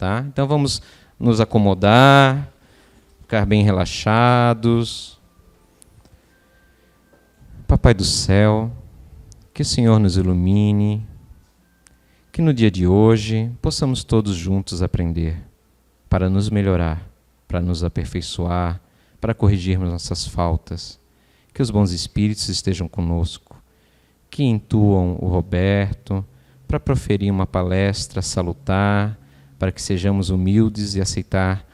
tá? Então vamos nos acomodar, ficar bem relaxados. Papai do céu, que o Senhor nos ilumine, que no dia de hoje possamos todos juntos aprender para nos melhorar, para nos aperfeiçoar, para corrigirmos nossas faltas. Que os bons espíritos estejam conosco, que intuam o Roberto para proferir uma palestra salutar, para que sejamos humildes e aceitar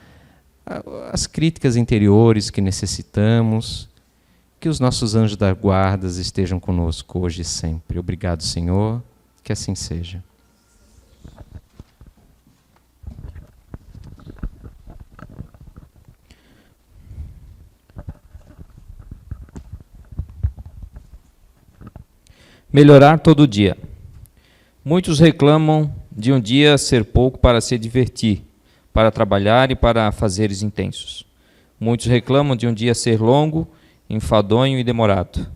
as críticas interiores que necessitamos. Que os nossos anjos da guarda estejam conosco hoje e sempre. Obrigado, Senhor, que assim seja. Melhorar todo dia. Muitos reclamam de um dia ser pouco para se divertir, para trabalhar e para afazeres intensos. Muitos reclamam de um dia ser longo, enfadonho e demorado.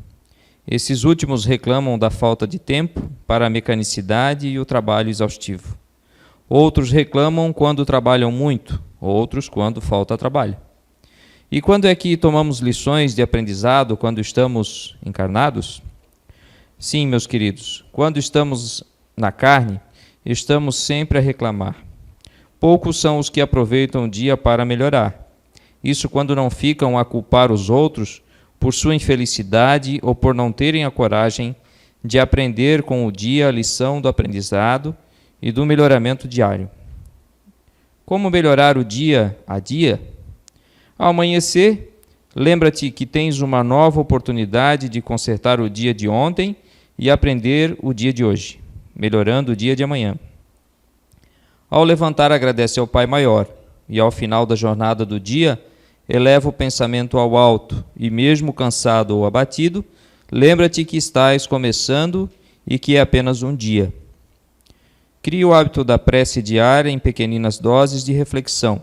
Esses últimos reclamam da falta de tempo para a mecanicidade e o trabalho exaustivo. Outros reclamam quando trabalham muito, outros quando falta trabalho. E quando é que tomamos lições de aprendizado quando estamos encarnados? Sim, meus queridos, quando estamos na carne, estamos sempre a reclamar. Poucos são os que aproveitam o dia para melhorar. Isso quando não ficam a culpar os outros por sua infelicidade ou por não terem a coragem de aprender com o dia a lição do aprendizado e do melhoramento diário. Como melhorar o dia a dia? Ao amanhecer, lembra-te que tens uma nova oportunidade de consertar o dia de ontem e aprender o dia de hoje, melhorando o dia de amanhã. Ao levantar, agradece ao Pai Maior, e ao final da jornada do dia, eleva o pensamento ao alto, e mesmo cansado ou abatido, lembra-te que estás começando e que é apenas um dia. Cria o hábito da prece diária em pequeninas doses de reflexão,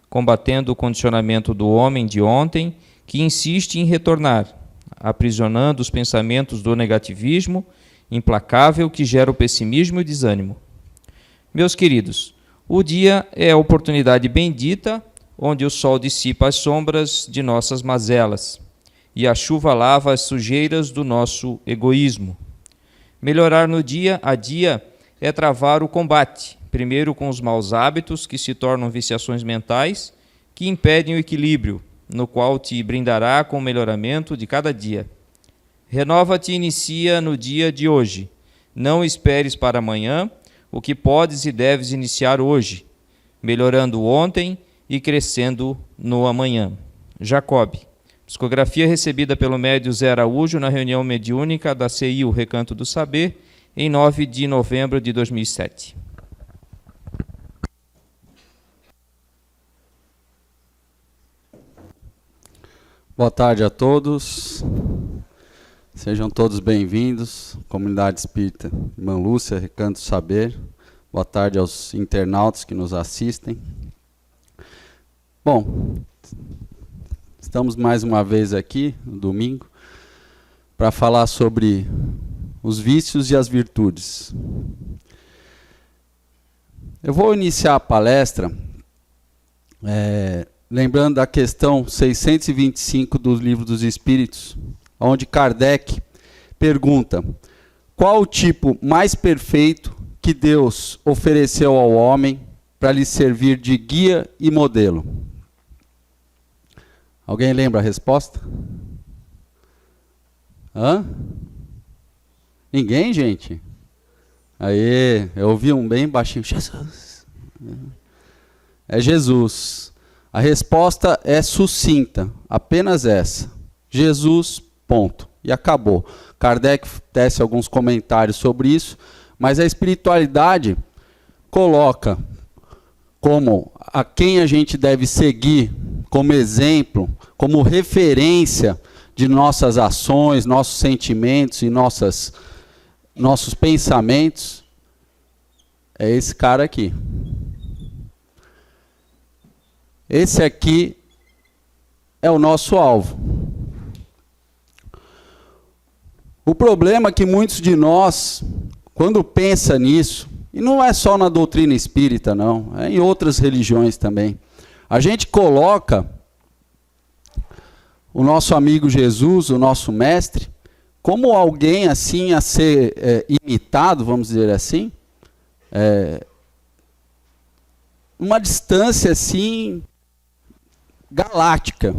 combatendo o condicionamento do homem de ontem, que insiste em retornar, aprisionando os pensamentos do negativismo implacável que gera o pessimismo e o desânimo. Meus queridos, o dia é a oportunidade bendita onde o sol dissipa as sombras de nossas mazelas e a chuva lava as sujeiras do nosso egoísmo. Melhorar no dia a dia é travar o combate, primeiro com os maus hábitos que se tornam viciações mentais que impedem o equilíbrio, no qual te brindará com o melhoramento de cada dia. Renova-te e inicia no dia de hoje. Não esperes para amanhã o que podes e deves iniciar hoje, melhorando ontem e crescendo no amanhã. Jacob. Psicografia recebida pelo médium Zé Araújo na reunião mediúnica da CI O Recanto do Saber, em 9 de novembro de 2007. Boa tarde a todos, sejam todos bem-vindos, Comunidade Espírita Irmã Lúcia, Recanto do Saber. Boa tarde aos internautas que nos assistem. Bom, estamos mais uma vez aqui, no domingo, para falar sobre os vícios e as virtudes. Eu vou iniciar a palestra lembrando da questão 625 do Livro dos Espíritos, onde Kardec pergunta: qual o tipo mais perfeito que Deus ofereceu ao homem para lhe servir de guia e modelo? Alguém lembra a resposta? Hã? Ninguém, gente? Aí, eu ouvi um bem baixinho. Jesus. É Jesus. A resposta é sucinta, apenas essa. Jesus, ponto. E acabou. Kardec tece alguns comentários sobre isso, mas a espiritualidade coloca como a quem a gente deve seguir como exemplo, como referência de nossas ações, nossos sentimentos e nossos pensamentos, é esse cara aqui. Esse aqui é o nosso alvo. O problema é que muitos de nós, quando pensa nisso, E não é só na doutrina espírita, não. É em outras religiões também. A gente coloca o nosso amigo Jesus, o nosso mestre, como alguém assim a ser imitado, vamos dizer assim, uma distância assim galáctica,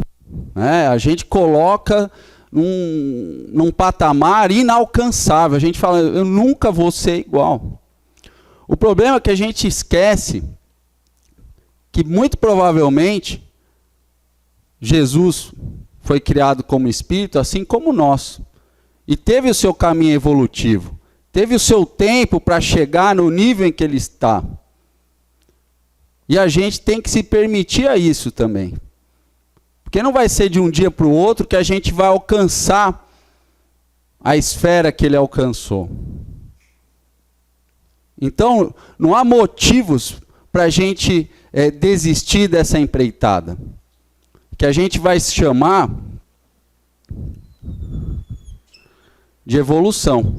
né? A gente coloca num patamar inalcançável. A gente fala, eu nunca vou ser igual. O problema é que a gente esquece que muito provavelmente Jesus foi criado como espírito, assim como nós. E teve o seu caminho evolutivo. Teve o seu tempo para chegar no nível em que ele está. E a gente tem que se permitir a isso também. Porque não vai ser de um dia para o outro que a gente vai alcançar a esfera que ele alcançou. Então, não há motivos para a gente desistir dessa empreitada. Que a gente vai se chamar de evolução.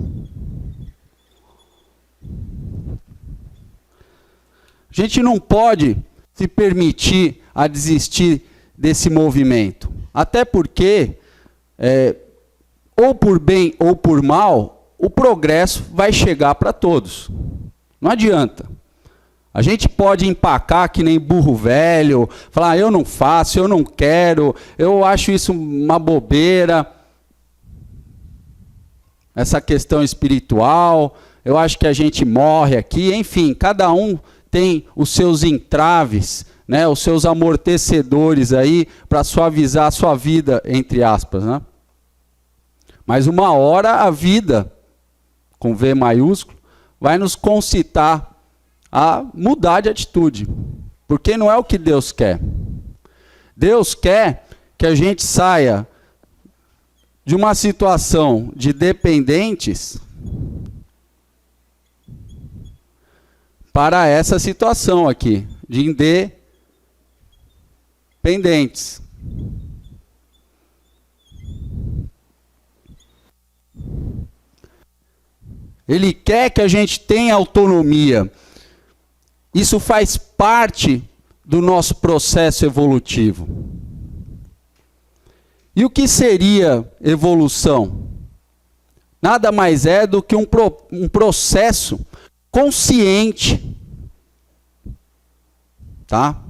A gente não pode se permitir a desistir desse movimento. Até porque, ou por bem ou por mal, o progresso vai chegar para todos. Não adianta. A gente pode empacar que nem burro velho, falar, eu não faço, eu não quero, eu acho isso uma bobeira. Essa questão espiritual, eu acho que a gente morre aqui, enfim, cada um tem os seus entraves, né, os seus amortecedores aí para suavizar a sua vida, entre aspas, né? Mas uma hora a vida, com V maiúsculo, vai nos concitar a mudar de atitude, porque não é o que Deus quer. Deus quer que a gente saia de uma situação de dependentes para essa situação aqui, de independentes. Ele quer que a gente tenha autonomia. Isso faz parte do nosso processo evolutivo. E o que seria evolução? Nada mais é do que um processo consciente. Tá?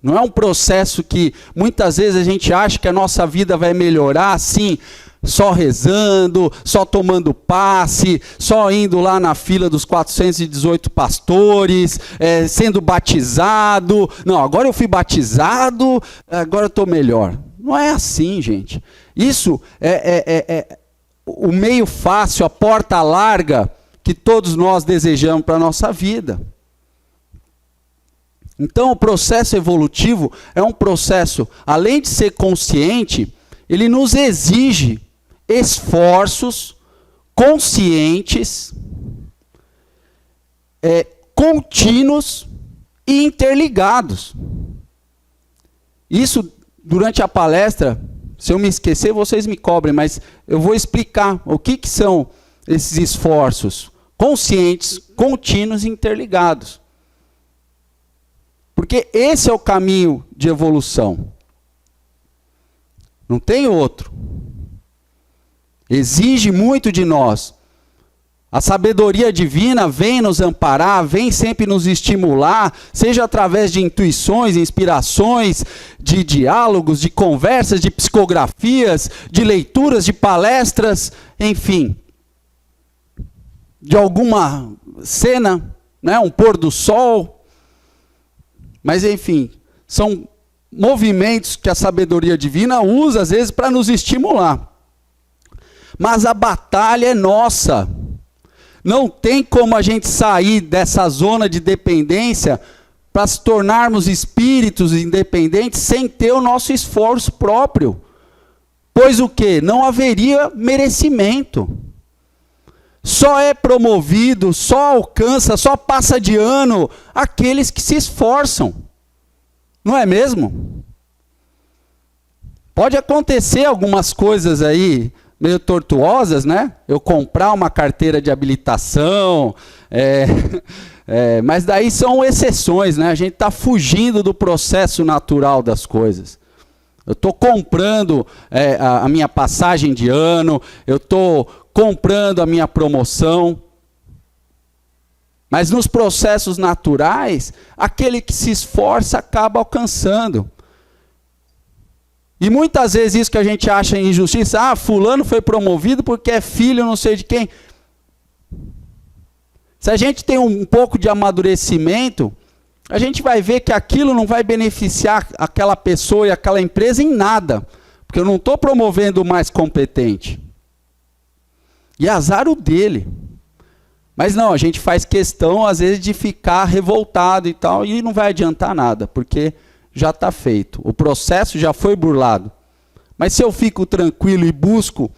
Não é um processo que muitas vezes a gente acha que a nossa vida vai melhorar assim, só rezando, só tomando passe, só indo lá na fila dos 418 pastores, sendo batizado. Não, agora eu fui batizado, agora eu estou melhor. Não é assim, gente. Isso é o meio fácil, a porta larga que todos nós desejamos para a nossa vida. Então, o processo evolutivo é um processo, além de ser consciente, ele nos exige esforços conscientes, contínuos e interligados. Isso, durante a palestra, se eu me esquecer, vocês me cobrem, mas eu vou explicar o que são esses esforços conscientes, contínuos e interligados. Porque esse é o caminho de evolução. Não tem outro. Exige muito de nós. A sabedoria divina vem nos amparar, vem sempre nos estimular, seja através de intuições, inspirações, de diálogos, de conversas, de psicografias, de leituras, de palestras, enfim. De alguma cena, né, um pôr do sol. Mas, enfim, são movimentos que a sabedoria divina usa, às vezes, para nos estimular. Mas a batalha é nossa. Não tem como a gente sair dessa zona de dependência para se tornarmos espíritos independentes sem ter o nosso esforço próprio. Pois o quê? Não haveria merecimento. Só é promovido, só alcança, só passa de ano aqueles que se esforçam. Não é mesmo? Pode acontecer algumas coisas aí meio tortuosas, né? Eu comprar uma carteira de habilitação, mas daí são exceções, né? A gente está fugindo do processo natural das coisas. Eu estou comprando a minha passagem de ano, eu estou comprando a minha promoção. Mas nos processos naturais, aquele que se esforça acaba alcançando. E muitas vezes isso que a gente acha injustiça, fulano foi promovido porque é filho não sei de quem. Se a gente tem um pouco de amadurecimento, a gente vai ver que aquilo não vai beneficiar aquela pessoa e aquela empresa em nada. Porque eu não estou promovendo o mais competente. E azar o dele. Mas não, a gente faz questão às vezes de ficar revoltado e tal, e não vai adiantar nada, porque já está feito. O processo já foi burlado. Mas se eu fico tranquilo e busco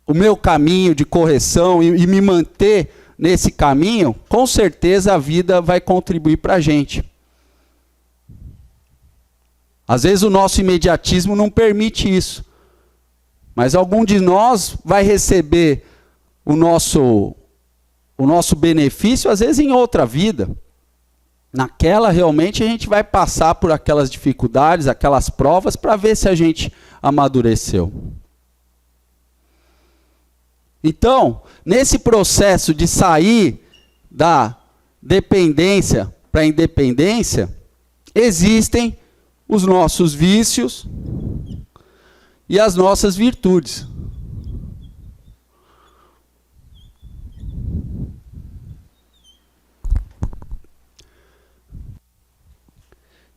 o meu caminho de correção e me manter nesse caminho, com certeza a vida vai contribuir para a gente. Às vezes o nosso imediatismo não permite isso. Mas algum de nós vai receber o nosso benefício, às vezes em outra vida. Naquela, realmente, a gente vai passar por aquelas dificuldades, aquelas provas, para ver se a gente amadureceu. Então, nesse processo de sair da dependência para a independência, existem os nossos vícios e as nossas virtudes.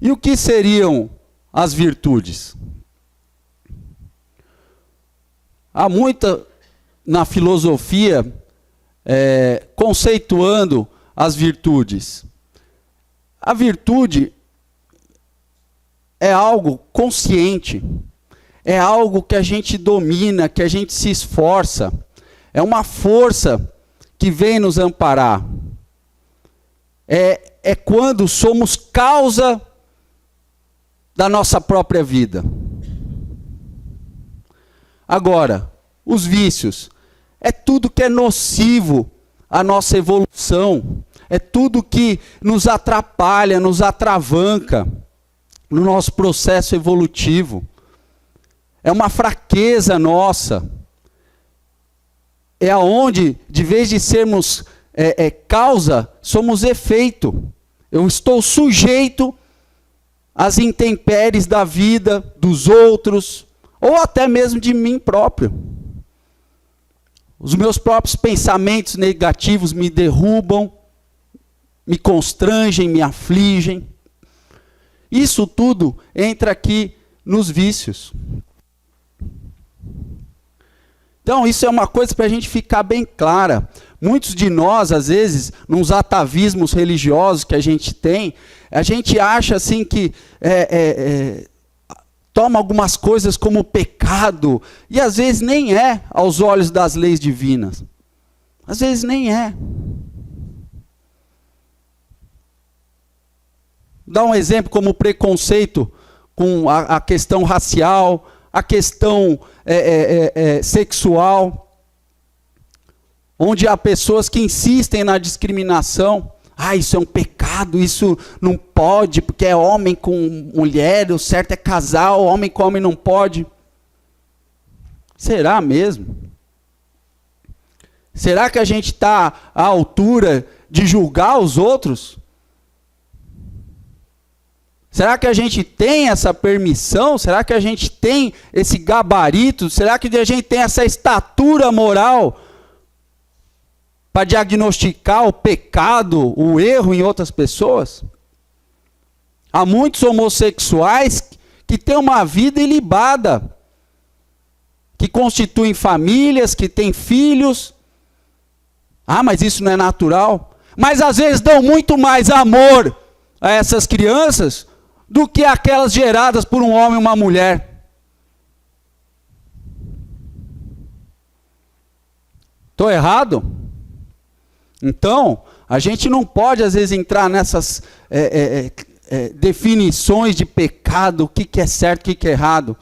E o que seriam as virtudes? Há muita na filosofia conceituando as virtudes. A virtude é algo consciente, é algo que a gente domina, que a gente se esforça, é uma força que vem nos amparar. É quando somos causa da nossa própria vida. Agora, os vícios é tudo que é nocivo à nossa evolução, é tudo que nos atrapalha, nos atravanca no nosso processo evolutivo. É uma fraqueza nossa. É aonde, de vez de sermos causa, somos efeito. Eu estou sujeito às intempéries da vida, dos outros, ou até mesmo de mim próprio. Os meus próprios pensamentos negativos me derrubam, me constrangem, me afligem. Isso tudo entra aqui nos vícios. Então, isso é uma coisa para a gente ficar bem clara. Muitos de nós, às vezes, nos atavismos religiosos que a gente tem, a gente acha assim que toma algumas coisas como pecado, e às vezes nem é aos olhos das leis divinas. Às vezes nem é. Dá um exemplo como preconceito com a questão racial, a questão sexual, onde há pessoas que insistem na discriminação. Isso é um pecado, isso não pode, porque é homem com mulher, o certo é casal, homem com homem não pode. Será mesmo? Será que a gente está à altura de julgar os outros? Será que a gente tem essa permissão? Será que a gente tem esse gabarito? Será que a gente tem essa estatura moral para diagnosticar o pecado, o erro em outras pessoas? Há muitos homossexuais que têm uma vida ilibada, que constituem famílias, que têm filhos. Mas isso não é natural. Mas às vezes dão muito mais amor a essas crianças do que aquelas geradas por um homem e uma mulher. Estou errado? Então, a gente não pode, às vezes, entrar nessas definições de pecado, o que é certo, o que é errado.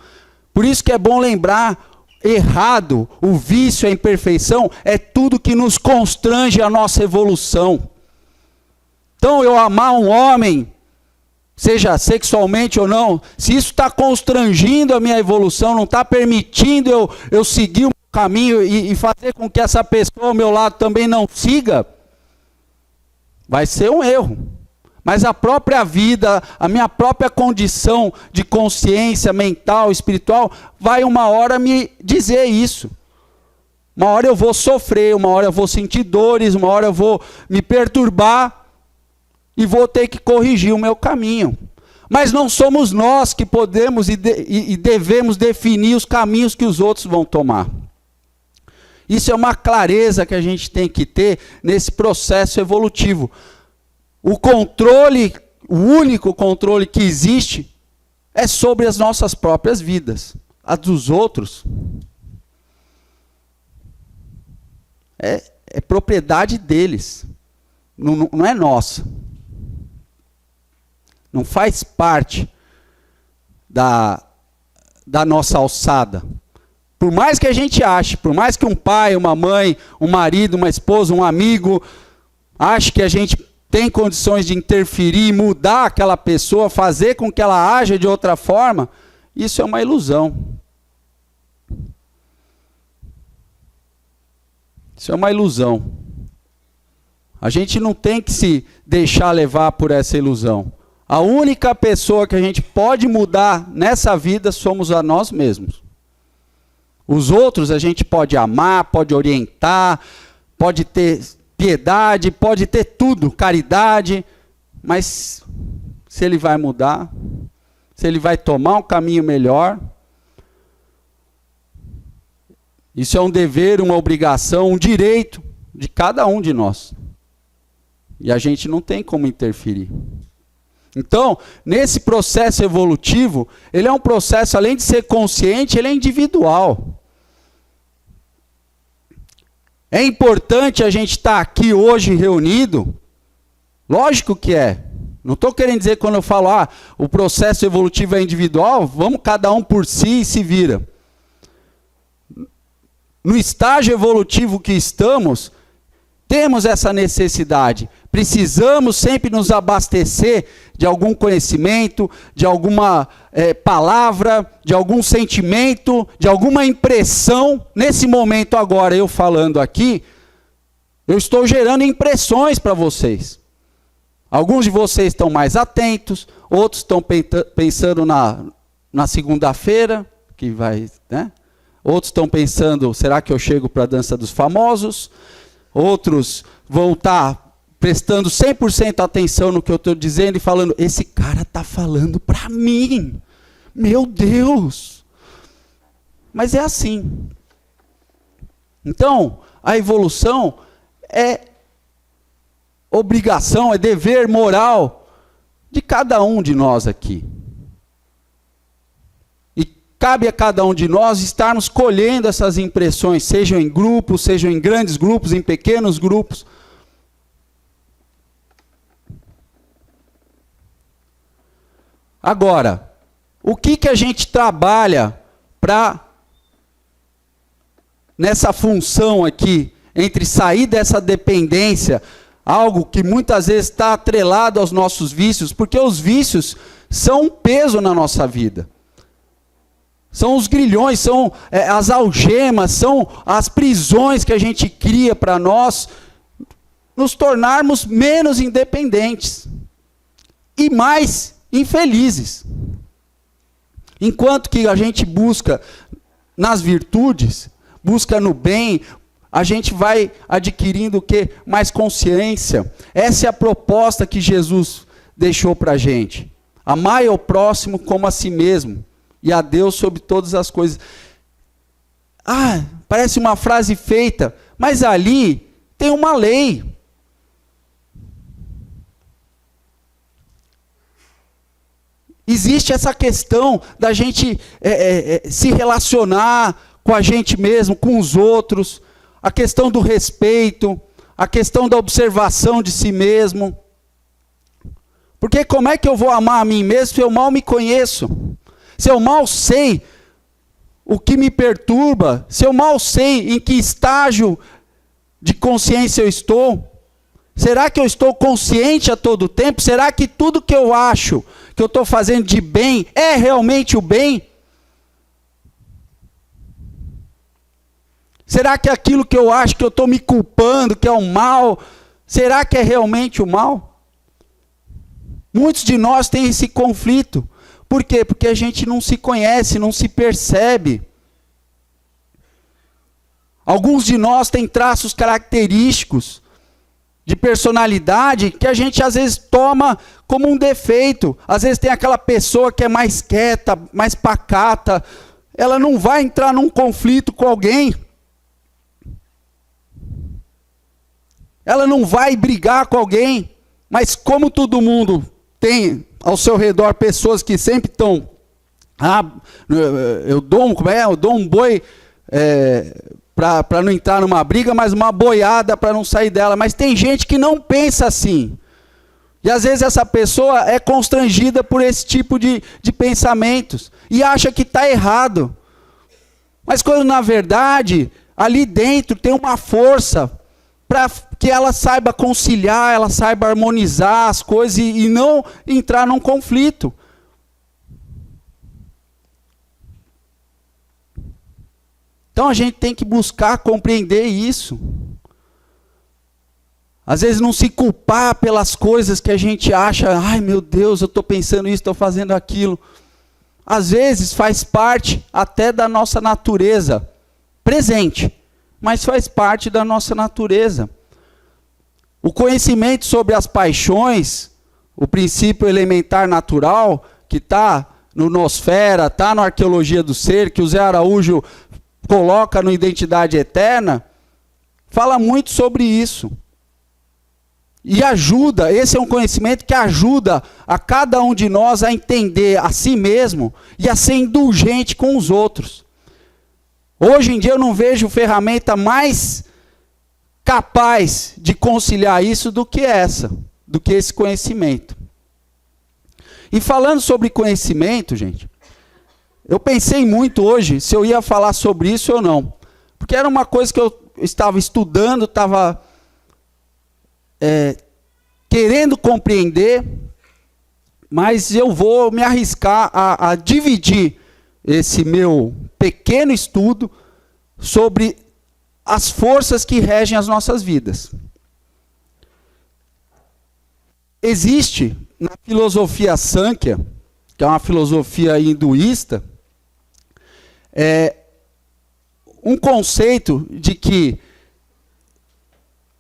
Por isso que é bom lembrar, errado, o vício, a imperfeição, é tudo que nos constrange a nossa evolução. Então, eu amar um homem, seja sexualmente ou não, se isso está constrangindo a minha evolução, não está permitindo eu seguir o meu caminho e fazer com que essa pessoa ao meu lado também não siga, vai ser um erro. Mas a própria vida, a minha própria condição de consciência mental, espiritual, vai uma hora me dizer isso. Uma hora eu vou sofrer, uma hora eu vou sentir dores, uma hora eu vou me perturbar e vou ter que corrigir o meu caminho. Mas não somos nós que podemos e devemos definir os caminhos que os outros vão tomar. Isso é uma clareza que a gente tem que ter nesse processo evolutivo. O controle, o único controle que existe é sobre as nossas próprias vidas. A dos outros é propriedade deles, não é nossa. Não faz parte da nossa alçada. Por mais que a gente ache, por mais que um pai, uma mãe, um marido, uma esposa, um amigo, ache que a gente tem condições de interferir, mudar aquela pessoa, fazer com que ela haja de outra forma, isso é uma ilusão. Isso é uma ilusão. A gente não tem que se deixar levar por essa ilusão. A única pessoa que a gente pode mudar nessa vida somos a nós mesmos. Os outros a gente pode amar, pode orientar, pode ter piedade, pode ter tudo, caridade, mas se ele vai mudar, se ele vai tomar um caminho melhor, isso é um dever, uma obrigação, um direito de cada um de nós. E a gente não tem como interferir. Então, nesse processo evolutivo, ele é um processo, além de ser consciente, ele é individual. É importante a gente estar aqui hoje reunido? Lógico que é. Não estou querendo dizer quando eu falo, o processo evolutivo é individual, vamos cada um por si e se vira. No estágio evolutivo que estamos, temos essa necessidade. Precisamos sempre nos abastecer de algum conhecimento, de alguma palavra, de algum sentimento, de alguma impressão. Nesse momento agora, eu falando aqui, eu estou gerando impressões para vocês. Alguns de vocês estão mais atentos, outros estão pensando na segunda-feira, que vai, né? Outros estão pensando, será que eu chego para a dança dos famosos? Outros vão estar prestando 100% atenção no que eu estou dizendo e falando, esse cara está falando para mim. Meu Deus! Mas é assim. Então, a evolução é obrigação, é dever moral de cada um de nós aqui. E cabe a cada um de nós estarmos colhendo essas impressões, sejam em grupos, sejam em grandes grupos, em pequenos grupos. Agora, o que a gente trabalha para, nessa função aqui, entre sair dessa dependência, algo que muitas vezes está atrelado aos nossos vícios, porque os vícios são um peso na nossa vida. São os grilhões, são as algemas, são as prisões que a gente cria para nós nos tornarmos menos independentes e mais infelizes. Enquanto que a gente busca nas virtudes, busca no bem, a gente vai adquirindo o quê? Mais consciência. Essa é a proposta que Jesus deixou para a gente. Amai ao próximo como a si mesmo, e a Deus sobre todas as coisas. Parece uma frase feita, mas ali tem uma lei. Existe essa questão da gente se relacionar com a gente mesmo, com os outros, a questão do respeito, a questão da observação de si mesmo. Porque como é que eu vou amar a mim mesmo se eu mal me conheço? Se eu mal sei o que me perturba, se eu mal sei em que estágio de consciência eu estou? Será que eu estou consciente a todo tempo? Será que tudo que eu acho que eu estou fazendo de bem é realmente o bem? Será que aquilo que eu acho que eu estou me culpando, que é o mal, será que é realmente o mal? Muitos de nós têm esse conflito. Por quê? Porque a gente não se conhece, não se percebe. Alguns de nós têm traços característicos de personalidade que a gente às vezes toma como um defeito. Às vezes tem aquela pessoa que é mais quieta, mais pacata, ela não vai entrar num conflito com alguém. Ela não vai brigar com alguém, mas como todo mundo tem ao seu redor pessoas que sempre estão, eu dou um boi para não entrar numa briga, mas uma boiada para não sair dela. Mas tem gente que não pensa assim. E às vezes essa pessoa é constrangida por esse tipo de pensamentos e acha que está errado. Mas quando na verdade ali dentro tem uma força para que ela saiba conciliar, ela saiba harmonizar as coisas e não entrar num conflito. Então a gente tem que buscar compreender isso. Às vezes não se culpar pelas coisas que a gente acha, ai meu Deus, eu estou pensando isso, estou fazendo aquilo. Às vezes faz parte até da nossa natureza presente, mas faz parte da nossa natureza. O conhecimento sobre as paixões, o princípio elementar natural, que está no Nosfera, está na Arqueologia do Ser, que o Zé Araújo coloca no Identidade Eterna, fala muito sobre isso. E ajuda, esse é um conhecimento que ajuda a cada um de nós a entender a si mesmo e a ser indulgente com os outros. Hoje em dia eu não vejo ferramenta mais capaz de conciliar isso do que esse conhecimento. E falando sobre conhecimento, gente, eu pensei muito hoje se eu ia falar sobre isso ou não. Porque era uma coisa que eu estava estudando, estava querendo compreender, mas eu vou me arriscar a dividir esse meu pequeno estudo sobre as forças que regem as nossas vidas. Existe na filosofia Sankhya, que é uma filosofia hinduísta, um conceito de que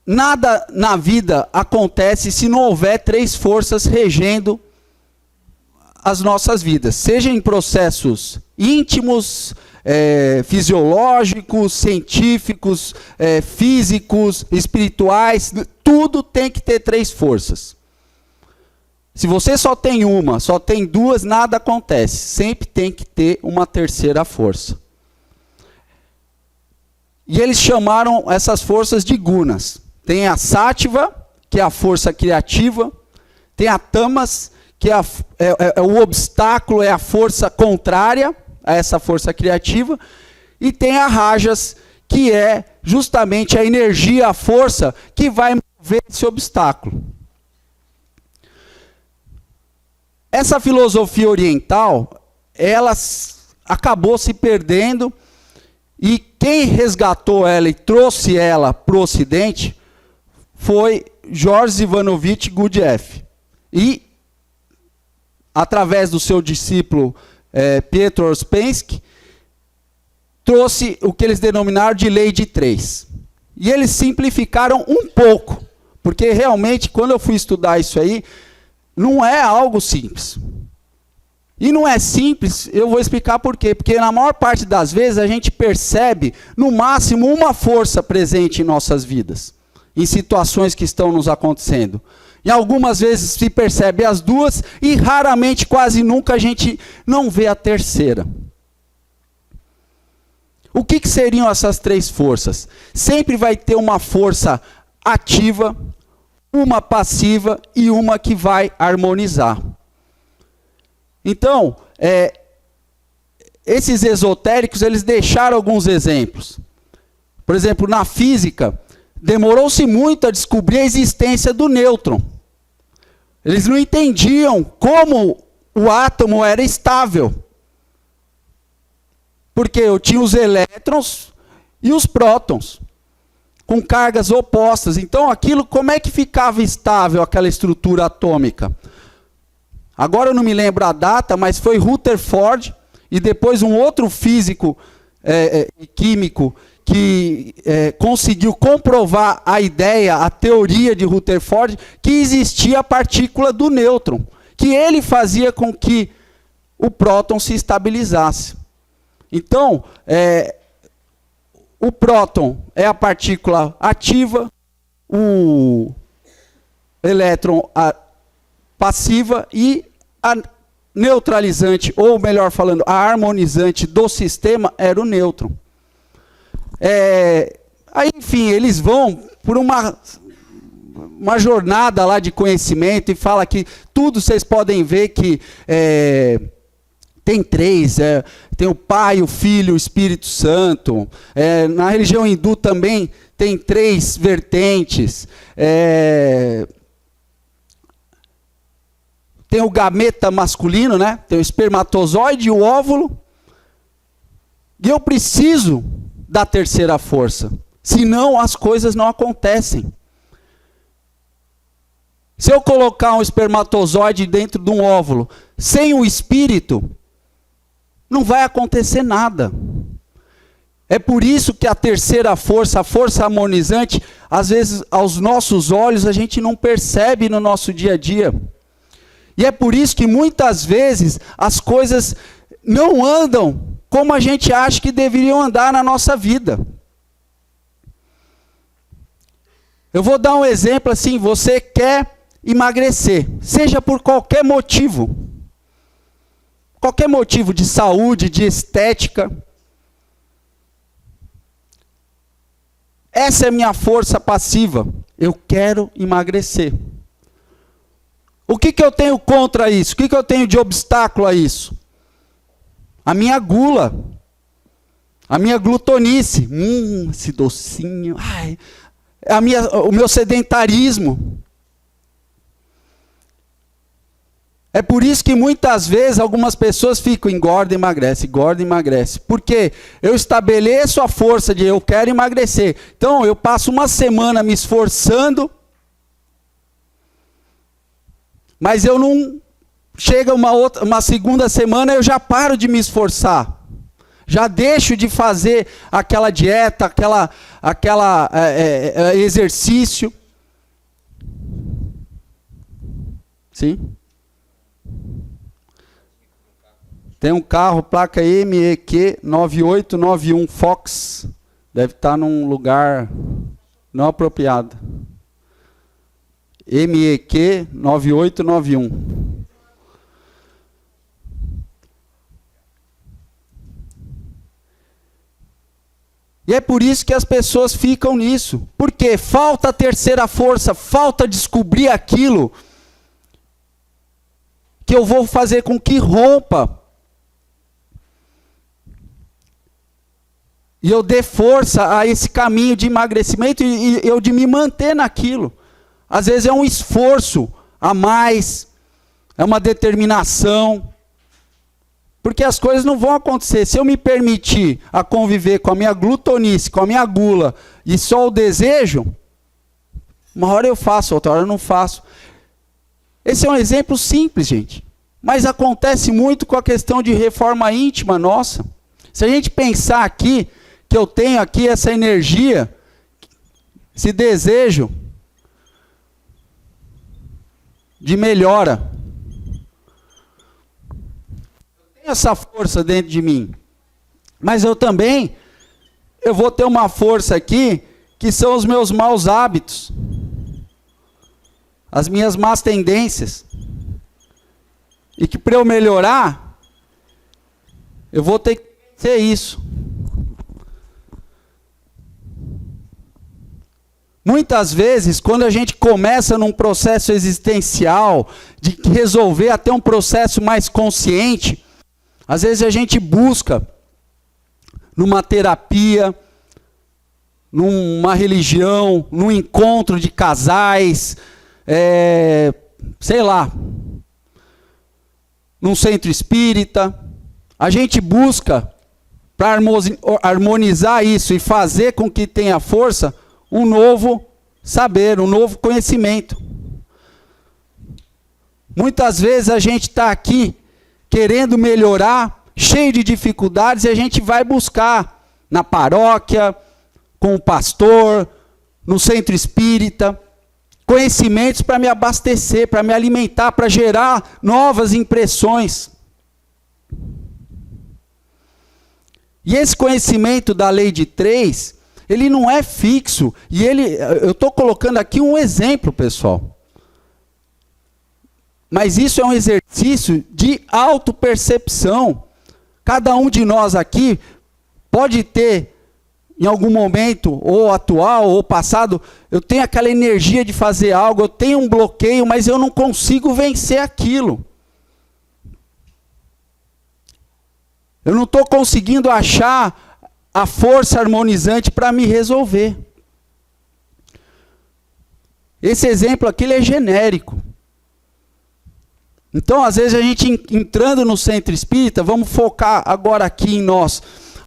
nada na vida acontece se não houver três forças regendo as nossas vidas, seja em processos íntimos, fisiológicos, científicos, físicos, espirituais, tudo tem que ter três forças. Se você só tem uma, só tem duas, nada acontece. Sempre tem que ter uma terceira força. E eles chamaram essas forças de gunas. Tem a sátiva, que é a força criativa. Tem a tamas, que é o obstáculo, é a força contrária a essa força criativa. E tem a rajas, que é justamente a energia, a força que vai mover esse obstáculo. Essa filosofia oriental, ela acabou se perdendo, e quem resgatou ela e trouxe ela para o Ocidente foi George Ivanovich Gurdjieff. E, através do seu discípulo Piotr Ouspensky, trouxe o que eles denominaram de lei de três. E eles simplificaram um pouco, porque realmente, quando eu fui estudar isso aí, não é algo simples. E não é simples, eu vou explicar por quê. Porque na maior parte das vezes a gente percebe, no máximo, uma força presente em nossas vidas, em situações que estão nos acontecendo. E algumas vezes se percebe as duas, e raramente, quase nunca, a gente não vê a terceira. O que seriam essas três forças? Sempre vai ter uma força ativa, uma passiva e uma que vai harmonizar. Então, esses esotéricos, eles deixaram alguns exemplos. Por exemplo, na física, demorou-se muito a descobrir a existência do nêutron. Eles não entendiam como o átomo era estável. Porque eu tinha os elétrons e os prótons, com cargas opostas. Então, aquilo, como é que ficava estável, aquela estrutura atômica? Agora eu não me lembro a data, mas foi Rutherford e depois um outro físico químico que conseguiu comprovar a ideia, a teoria de Rutherford, que existia a partícula do nêutron, que ele fazia com que o próton se estabilizasse. Então, o próton é a partícula ativa, o elétron passiva e a neutralizante, ou melhor falando, a harmonizante do sistema era o nêutron. Aí, enfim, eles vão por uma jornada lá de conhecimento e fala que tudo vocês podem ver que tem três, tem o Pai, o Filho, o Espírito Santo. Na religião hindu também tem três vertentes. Tem o gameta masculino, né? Tem o espermatozoide e o óvulo. E eu preciso da terceira força, senão as coisas não acontecem. Se eu colocar um espermatozoide dentro de um óvulo, sem o espírito, não vai acontecer nada. É por isso que a terceira força, a força harmonizante, às vezes aos nossos olhos a gente não percebe no nosso dia a dia. E é por isso que muitas vezes as coisas não andam como a gente acha que deveriam andar na nossa vida. Eu vou dar um exemplo assim, você quer emagrecer, seja por qualquer motivo. Qualquer motivo de saúde, de estética. Essa é a minha força passiva. Eu quero emagrecer. O que eu tenho contra isso? O que eu tenho de obstáculo a isso? A minha gula. A minha glutonice. Esse docinho. Ai. O meu sedentarismo. É por isso que muitas vezes algumas pessoas ficam engorda, emagrece, engorda, emagrece. Porque eu estabeleço a força de eu quero emagrecer. Então eu passo uma semana me esforçando, mas eu não... Chega uma segunda semana, eu já paro de me esforçar. Já deixo de fazer aquela dieta, exercício. Sim? Tem um carro, placa MEQ 9891 Fox. Deve estar num lugar não apropriado. MEQ 9891. E é por isso que as pessoas ficam nisso. Porque falta a terceira força, falta descobrir aquilo que eu vou fazer com que rompa. E eu dê força a esse caminho de emagrecimento e eu de me manter naquilo. Às vezes é um esforço a mais, é uma determinação. Porque as coisas não vão acontecer. Se eu me permitir a conviver com a minha glutonice, com a minha gula e só o desejo, uma hora eu faço, outra hora eu não faço. Esse é um exemplo simples, gente. Mas acontece muito com a questão de reforma íntima nossa. Se a gente pensar aqui, que eu tenho aqui essa energia, esse desejo de melhora. Eu tenho essa força dentro de mim. Mas eu vou ter uma força aqui, que são os meus maus hábitos. As minhas más tendências. E que para eu melhorar, eu vou ter que ser isso. Muitas vezes, quando a gente começa num processo existencial, de resolver até um processo mais consciente, Às vezes a gente busca numa terapia, numa religião, num encontro de casais, sei lá, num centro espírita. A gente busca, para harmonizar isso e fazer com que tenha força, um novo saber, um novo conhecimento. Muitas vezes a gente está aqui querendo melhorar, cheio de dificuldades, e a gente vai buscar na paróquia, com o pastor, no centro espírita, conhecimentos para me abastecer, para me alimentar, para gerar novas impressões. E esse conhecimento da lei de 3, ele não é fixo. E eu estou colocando aqui um exemplo, pessoal. Mas isso é um exercício de autopercepção. Cada um de nós aqui pode ter, em algum momento, ou atual, ou passado, eu tenho aquela energia de fazer algo, eu tenho um bloqueio, mas eu não consigo vencer aquilo. Eu não estou conseguindo achar a força harmonizante para me resolver. Esse exemplo aqui ele é genérico. Então, às vezes, a gente entrando no centro espírita, vamos focar agora aqui em nós.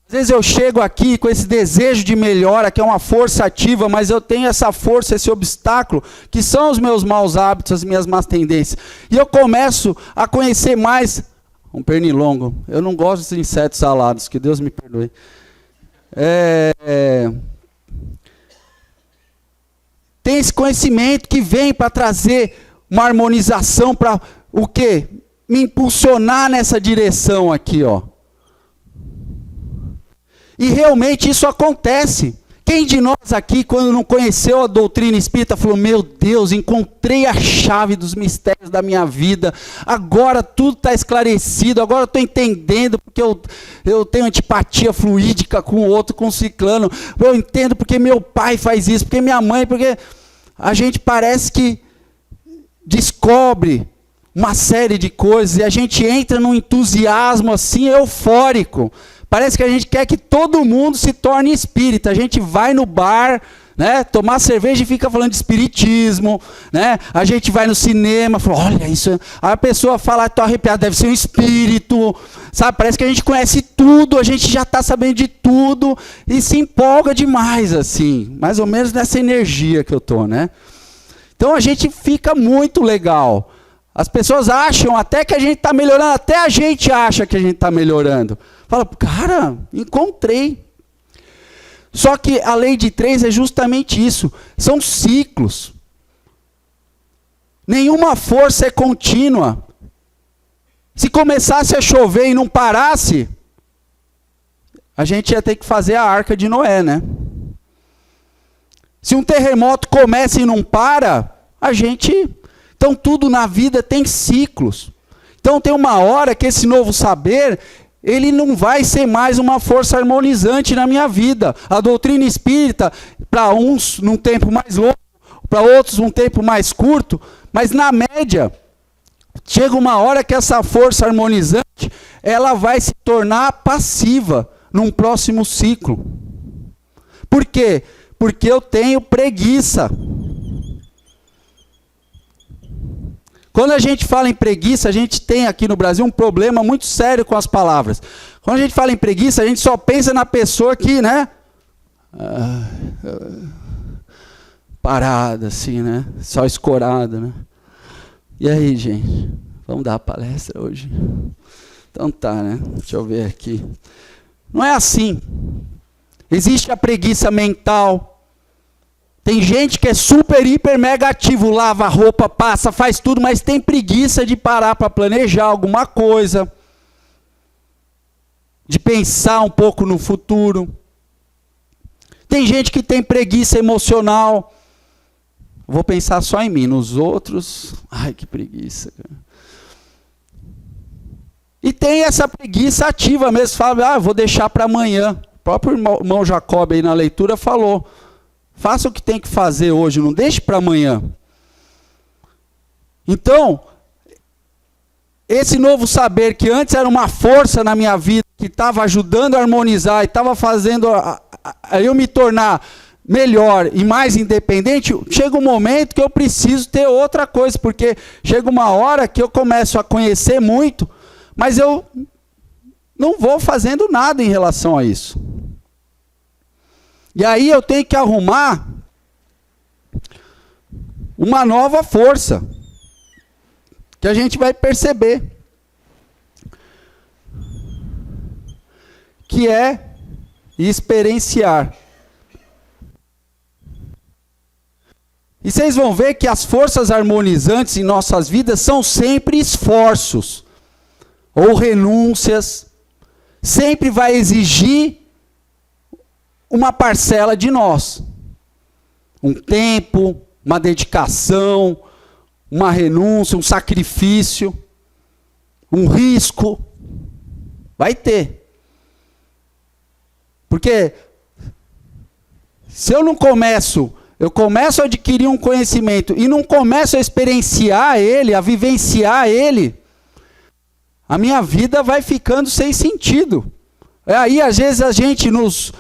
Às vezes eu chego aqui com esse desejo de melhora, que é uma força ativa, mas eu tenho essa força, esse obstáculo, que são os meus maus hábitos, as minhas más tendências. E eu começo a conhecer mais um pernilongo. Eu não gosto de insetos alados, que Deus me perdoe. Tem esse conhecimento que vem para trazer uma harmonização, para o quê? Me impulsionar nessa direção aqui, ó. E realmente isso acontece. Quem de nós aqui, quando não conheceu a doutrina espírita, falou, meu Deus, encontrei a chave dos mistérios da minha vida, agora tudo está esclarecido, agora eu estou entendendo porque eu tenho antipatia fluídica com o outro, com o ciclano, eu entendo porque meu pai faz isso, porque minha mãe, porque a gente parece que descobre uma série de coisas e a gente entra num entusiasmo assim eufórico. Parece que a gente quer que todo mundo se torne espírita. A gente vai no bar, né, tomar cerveja e fica falando de espiritismo, né? A gente vai no cinema, fala, olha isso. Aí a pessoa fala, estou arrepiado, deve ser um espírito, sabe? Parece que a gente conhece tudo, a gente já está sabendo de tudo e se empolga demais, assim, mais ou menos nessa energia que eu tô, né? Então a gente fica muito legal. As pessoas acham até que a gente está melhorando, até a gente acha que a gente está melhorando. Fala, cara, encontrei. Só que a lei de 3 é justamente isso. São ciclos. Nenhuma força é contínua. Se começasse a chover e não parasse, a gente ia ter que fazer a arca de Noé, né? Se um terremoto começa e não para, a gente... Então tudo na vida tem ciclos. Então tem uma hora que esse novo saber... ele não vai ser mais uma força harmonizante na minha vida. A doutrina espírita, para uns num tempo mais longo, para outros num tempo mais curto, mas na média, chega uma hora que essa força harmonizante, ela vai se tornar passiva num próximo ciclo. Por quê? Porque eu tenho preguiça. Quando a gente fala em preguiça, a gente tem aqui no Brasil um problema muito sério com as palavras. Quando a gente fala em preguiça, a gente só pensa na pessoa que, né? Parada, assim, né? Só escorada, né? E aí, gente? Vamos dar a palestra hoje? Então tá, né? Deixa eu ver aqui. Não é assim. Existe a preguiça mental. Tem gente que é super, hiper, mega ativo, lava a roupa, passa, faz tudo, mas tem preguiça de parar para planejar alguma coisa, de pensar um pouco no futuro. Tem gente que tem preguiça emocional. Vou pensar só em mim, nos outros, ai que preguiça, cara. E tem essa preguiça ativa mesmo, fala, vou deixar para amanhã. O próprio irmão Jacob aí na leitura falou, faça o que tem que fazer hoje, não deixe para amanhã. Então, esse novo saber, que antes era uma força na minha vida, que estava ajudando a harmonizar e estava fazendo eu me tornar melhor e mais independente, chega um momento que eu preciso ter outra coisa, porque chega uma hora que eu começo a conhecer muito, mas eu não vou fazendo nada em relação a isso. E aí eu tenho que arrumar uma nova força, que a gente vai perceber, que é experienciar. E vocês vão ver que as forças harmonizantes em nossas vidas são sempre esforços ou renúncias. Sempre vai exigir uma parcela de nós. Um tempo, uma dedicação, uma renúncia, um sacrifício, um risco. Vai ter. Porque se eu não começo a adquirir um conhecimento e não começo a experienciar ele, a vivenciar ele, a minha vida vai ficando sem sentido. Aí, às vezes, a gente, nos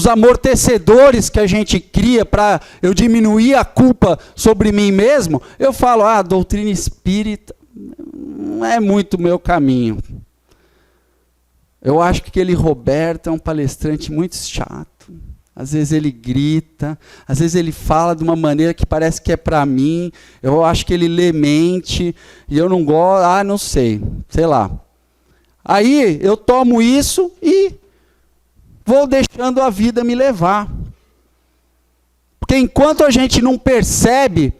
amortecedores que a gente cria para eu diminuir a culpa sobre mim mesmo, eu falo, a doutrina espírita não é muito meu caminho. Eu acho que aquele Roberto é um palestrante muito chato. Às vezes ele grita, às vezes ele fala de uma maneira que parece que é para mim. Eu acho que ele lê mente e eu não gosto, não sei lá. Aí eu tomo isso e vou deixando a vida me levar. Porque enquanto a gente não percebe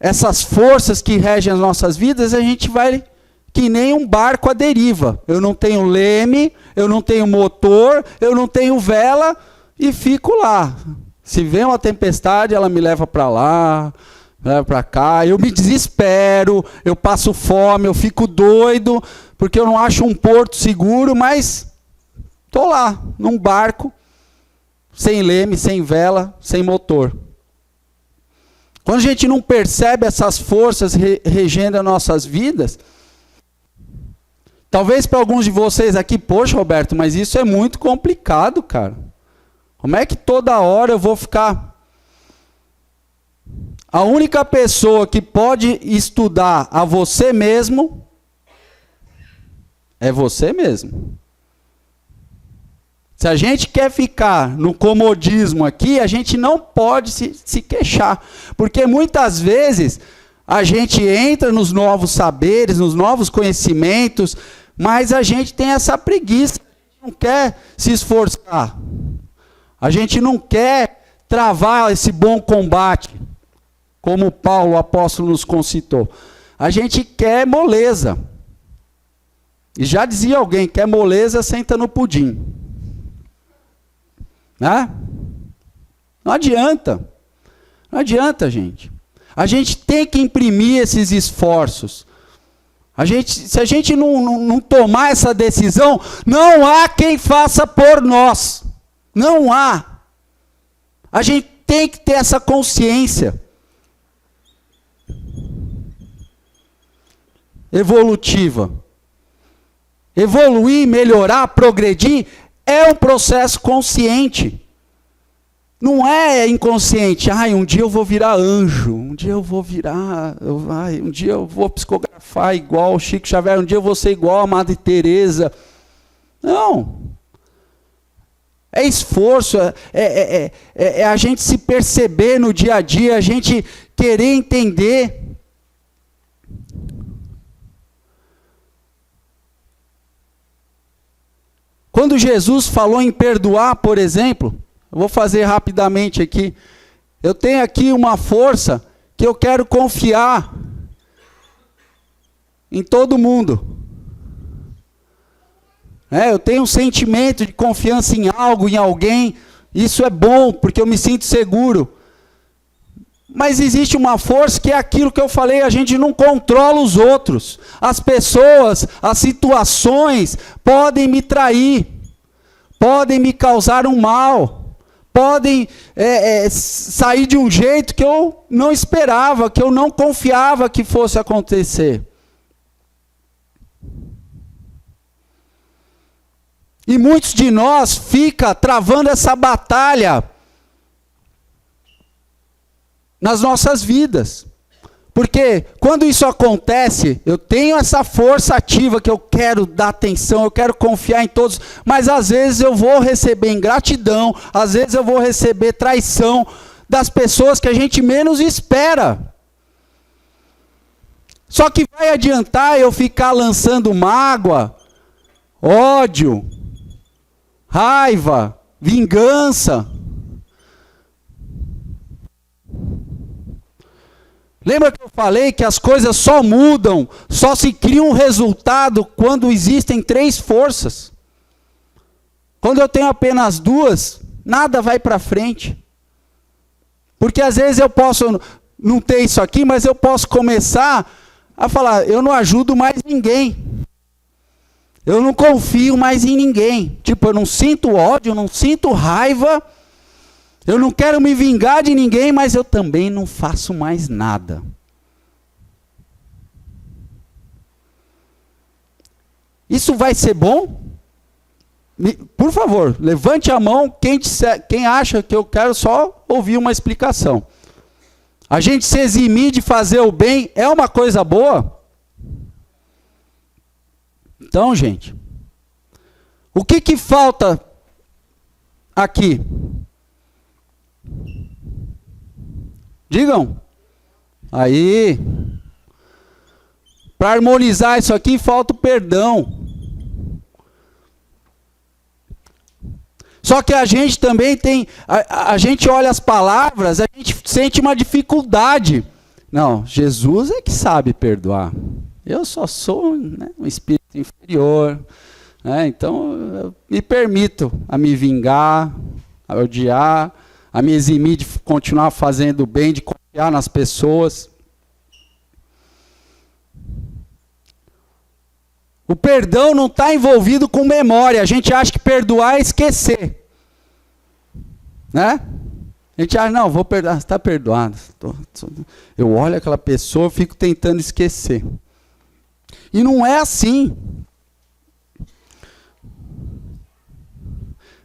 essas forças que regem as nossas vidas, a gente vai que nem um barco à deriva. Eu não tenho leme, eu não tenho motor, eu não tenho vela e fico lá. Se vem uma tempestade, ela me leva para lá, leva para cá, eu me desespero, eu passo fome, eu fico doido, porque eu não acho um porto seguro, mas estou lá, num barco, sem leme, sem vela, sem motor. Quando a gente não percebe essas forças regendo as nossas vidas, talvez para alguns de vocês aqui, poxa, Roberto, mas isso é muito complicado, cara. Como é que toda hora eu vou ficar... A única pessoa que pode estudar a você mesmo é você mesmo. Se a gente quer ficar no comodismo aqui, a gente não pode se queixar. Porque muitas vezes a gente entra nos novos saberes, nos novos conhecimentos, mas a gente tem essa preguiça, não quer se esforçar. A gente não quer travar esse bom combate, como Paulo, o apóstolo, nos concitou. A gente quer moleza. E já dizia alguém, quer moleza, senta no pudim. Né? Não adianta. Não adianta, gente. A gente tem que imprimir esses esforços. Se a gente não tomar essa decisão, não há quem faça por nós. Não há. A gente tem que ter essa consciência evolutiva. Evoluir, melhorar, progredir é um processo consciente. Não é inconsciente. Um dia eu vou virar anjo, um dia eu vou um dia eu vou psicografar igual o Chico Xavier, um dia eu vou ser igual a Madre Teresa. Não. É esforço, é a gente se perceber no dia a dia, a gente querer entender. Quando Jesus falou em perdoar, por exemplo, eu vou fazer rapidamente aqui. Eu tenho aqui uma força que eu quero confiar em todo mundo. Eu tenho um sentimento de confiança em algo, em alguém. Isso é bom, porque eu me sinto seguro. Mas existe uma força que é aquilo que eu falei, a gente não controla os outros. As pessoas, as situações podem me trair, podem me causar um mal, podem sair de um jeito que eu não esperava, que eu não confiava que fosse acontecer. E muitos de nós ficam travando essa batalha nas nossas vidas. Porque quando isso acontece, eu tenho essa força ativa que eu quero dar atenção, eu quero confiar em todos, mas às vezes eu vou receber ingratidão, às vezes eu vou receber traição das pessoas que a gente menos espera. Só que vai adiantar eu ficar lançando mágoa, ódio, raiva, vingança? Lembra que eu falei que as coisas só mudam, só se cria um resultado quando existem 3 forças? Quando eu tenho apenas 2, nada vai para frente. Porque às vezes eu posso não ter isso aqui, mas eu posso começar a falar, eu não ajudo mais ninguém. Eu não confio mais em ninguém. Tipo, eu não sinto ódio, eu não sinto raiva. Eu não quero me vingar de ninguém, mas eu também não faço mais nada. Isso vai ser bom? Por favor, levante a mão quem acha que eu quero só ouvir uma explicação. A gente se eximir de fazer o bem é uma coisa boa? Então, gente, o que falta aqui? Digam. Aí. Para harmonizar isso aqui, falta o perdão. Só que a gente também tem, a gente olha as palavras, a gente sente uma dificuldade. Não, Jesus é que sabe perdoar. Eu só sou, né, um espírito inferior. Então, eu me permito a me vingar, a odiar, a me eximir de continuar fazendo o bem, de confiar nas pessoas. O perdão não está envolvido com memória. A gente acha que perdoar é esquecer. Né? A gente acha, não, vou perdoar, está perdoado. Eu olho aquela pessoa, eu fico tentando esquecer. E não é assim.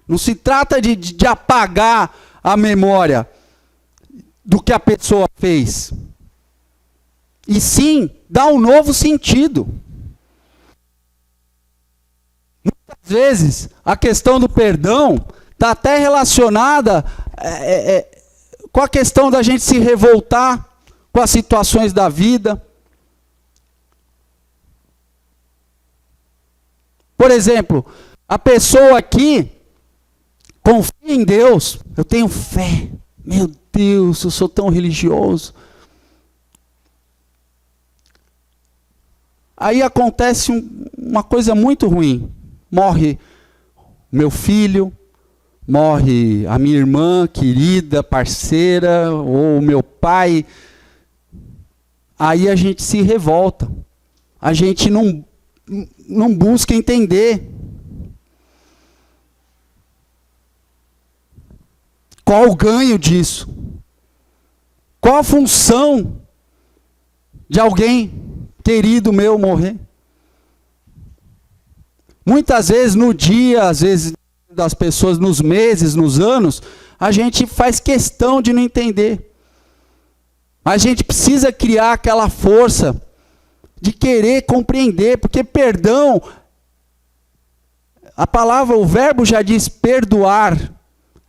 Não se trata de apagar a memória do que a pessoa fez. E sim, dar um novo sentido. Muitas vezes, a questão do perdão está até relacionada com a questão da gente se revoltar com as situações da vida. Por exemplo, a pessoa aqui confia em Deus, eu tenho fé, meu Deus, eu sou tão religioso. Aí acontece uma coisa muito ruim, morre meu filho, morre a minha irmã querida, parceira, ou meu pai. Aí a gente se revolta, a gente não busca entender. Qual o ganho disso? Qual a função de alguém querido meu morrer? Muitas vezes no dia, às vezes das pessoas, nos meses, nos anos, a gente faz questão de não entender. A gente precisa criar aquela força de querer compreender, porque perdão, a palavra, o verbo já diz perdoar,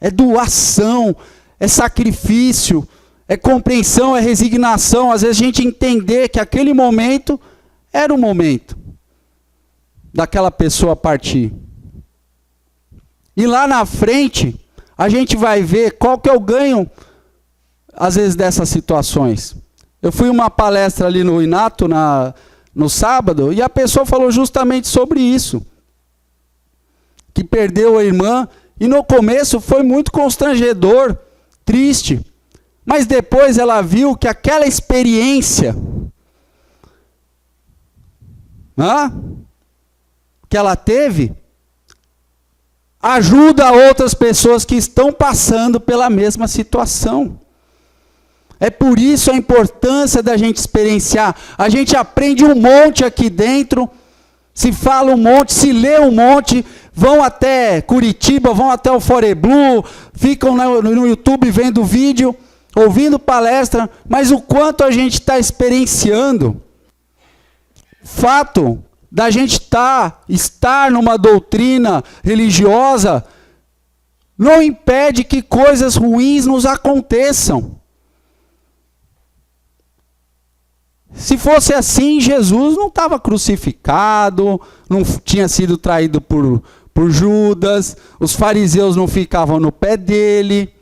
é doação, é sacrifício, é compreensão, é resignação. Às vezes a gente entender que aquele momento era o momento daquela pessoa partir. E lá na frente, a gente vai ver qual que é o ganho, às vezes, dessas situações. Eu fui uma palestra ali no Inato, no sábado, e a pessoa falou justamente sobre isso. Que perdeu a irmã, e no começo foi muito constrangedor, triste. Mas depois ela viu que aquela experiência que ela teve, ajuda outras pessoas que estão passando pela mesma situação. É por isso a importância da gente experienciar. A gente aprende um monte aqui dentro, se fala um monte, se lê um monte, vão até Curitiba, vão até o Foreblu, ficam no YouTube vendo vídeo, ouvindo palestra, mas o quanto a gente está experienciando, fato da gente estar numa doutrina religiosa, não impede que coisas ruins nos aconteçam. Se fosse assim, Jesus não estava crucificado, não tinha sido traído por Judas, os fariseus não ficavam no pé dele,